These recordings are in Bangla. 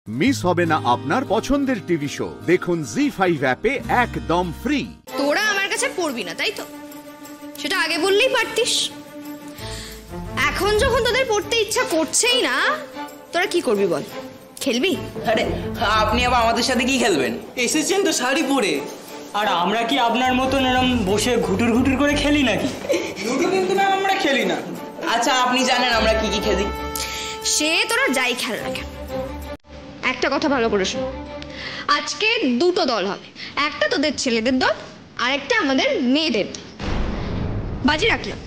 মিস হবে না আপনার পছন্দের টিভি শো। দেখুন জি5 অ্যাপে একদম ফ্রি। তোরা আমার কাছে পড়বি না, তাই তো? সেটা আগে বললেই পারতিস। এখন যখন তোদের পড়তে ইচ্ছা করছেই না, তোরা কি করবি বল? খেলবি? আরে আপনি আবার আমাদের সাথে কি খেলবেন? এসেছেন তো শাড়ি পরে। আর আমরা কি আপনার মতন এরম বসে ঘুটুর ঘুটুর করে খেলি নাকি? লুডো কিন্তু ম্যাম আমরা খেলি না। আচ্ছা আপনি জানেন আমরা কি কি খেলি? সে তোরা যাই খেল না কেন, একটা কথা ভালো করে শোন। আজকে দুটো দল হবে, একটা তোদের ছেলেদের দল আর একটা আমাদের মেয়েদের। বাজি রাখলাম,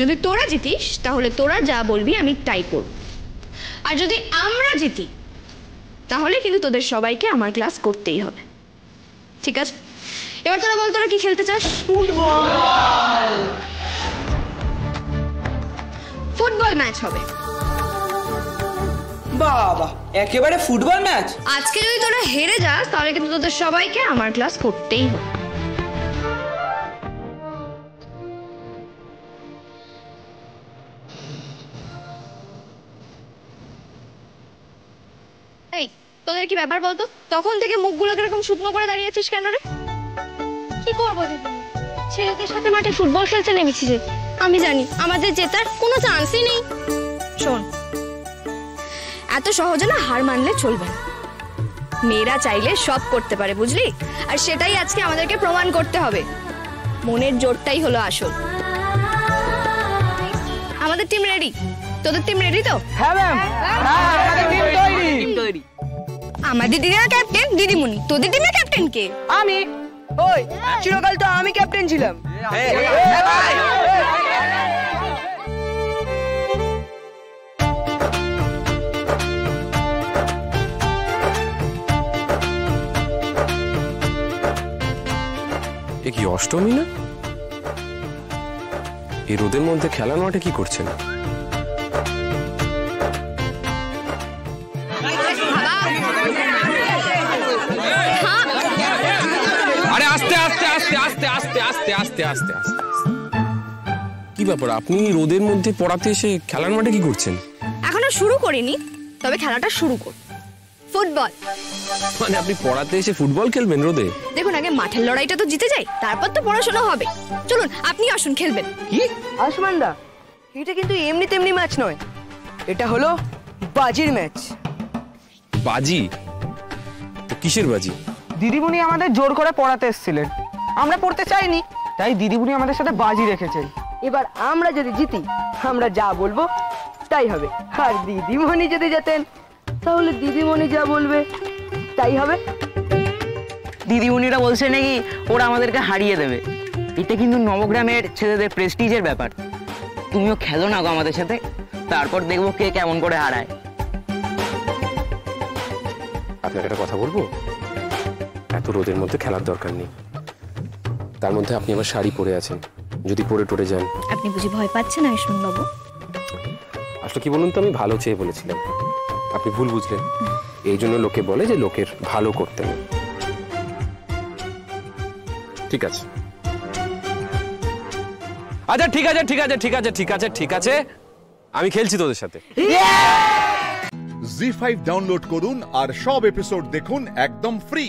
যদি তোরা জিতিস তাহলে তোরা যা বলবি আমি তাই করব, আর যদি আমরা জিতি তাহলে কিন্তু তোদের সবাইকে আমার ক্লাস করতেই হবে, ঠিক আছে? এবার তোরা বল, তোরা কি খেলতে চাস? ফুটবল ম্যাচ হবে। বাবা, একেবারে ফুটবল ম্যাচ? আজকে যদি তোরা হেরে যাস তাহলে কিন্তু তোদের সবাইকে আমার ক্লাস করতেই হবে। এই তোদের কি ব্যাপার বলতো? তখন থেকে মুখগুলোকে এরকম শুকনো করে দাঁড়িয়েছিস কেন রে? কি করবো দিদি, ছেলেদের সাথে মাঠে ফুটবল খেলতে নেমেছি যে। আমি জানি আমাদের জেতার কোনো চান্সই নেই। শোন, এত সহজে না হার মানলে চলবে না। মেয়েরা চাইলে সব করতে পারে, বুঝলি? আর সেটাই আজকে আমাদেরকে প্রমাণ করতে হবে। মনের জোরটাই হলো আসল। আমাদের টিম রেডি? তোদের টিম রেডি তো? হ্যাঁ ম্যাম, আমাদের টিম তৈরি। আমাদের দিদিরা ক্যাপ্টেন, দিদিমণি। তোদের টিমের ক্যাপ্টেন কে? আমি। ওই চিরকাল তো আমি ক্যাপ্টেন ছিলাম। এ কি অষ্টমী না? এই রোদের মধ্যে খেলার মাঠে কি করছেন? আরে আস্তে আস্তে আস্তে আস্তে আস্তে আস্তে আস্তে আস্তে আস্তে। কি ব্যাপার, আপনি রোদের মধ্যে পড়াতে এসে খেলার মাঠে কি করছেন? এখনো শুরু করিনি, তবে খেলাটা শুরু কর। ফুটবল। মানে আপনি পড়াতে এসে ফুটবল খেলবেন রোদে? দেখুন, আগে মাঠের লড়াইটা তো জিতে যাই, তারপর তো পড়াশোনা হবে। চলুন, আপনি আসুন, খেলবেন। কি আসমানদা, এটা কিন্তু এমনি তেমনি ম্যাচ নয়, এটা হলো বাজির ম্যাচ। বাজি? তো কিসের বাজি? দিদিমণি আমাদের জোর করে পড়াতে এসেছিলেন, আমরা পড়তে চাইনি, তাই দিদিমণি আমাদের সাথে বাজি রেখেছেন। এবার আমরা যদি জিতি আমরা যা বলবো তাই হবে, আর দিদিমণি যদি জেতেন তাহলে দিদিমণি যা বলবে তাই হবে। দিদিমণিরা বলছে নাকি ওরা আমাদেরকে হারিয়ে দেবে। এটা কিন্তু নবগ্রামের ছেলেদের প্রেস্টিজের ব্যাপার। তুমিও খেলো না গো আমাদের সাথে, তারপর দেখবো কে কেমন করে হারায়। আপনাকে একটা কথা বলবো, এত রোদের মধ্যে খেলার দরকার নেই। তার মধ্যে আপনি আবার শাড়ি পরে আছেন, যদি পরে টরে যান। আপনি বুঝি ভয় পাচ্ছেন আয়ুষ্মান বাবু? আসলে কি বলুন তো, আমি ভালো চেয়ে বলেছিলাম, আপনি ভুল বুঝলেন। এই জন্য লোকে বলে যে লোকের ভালো করতে নেই। ঠিক আছে, আচ্ছা ঠিক আছে ঠিক আছে ঠিক আছে ঠিক আছে ঠিক আছে, আমি খেলছি তোদের সাথে। জি5 ডাউনলোড করুন আর সব এপিসোড দেখুন একদম ফ্রি।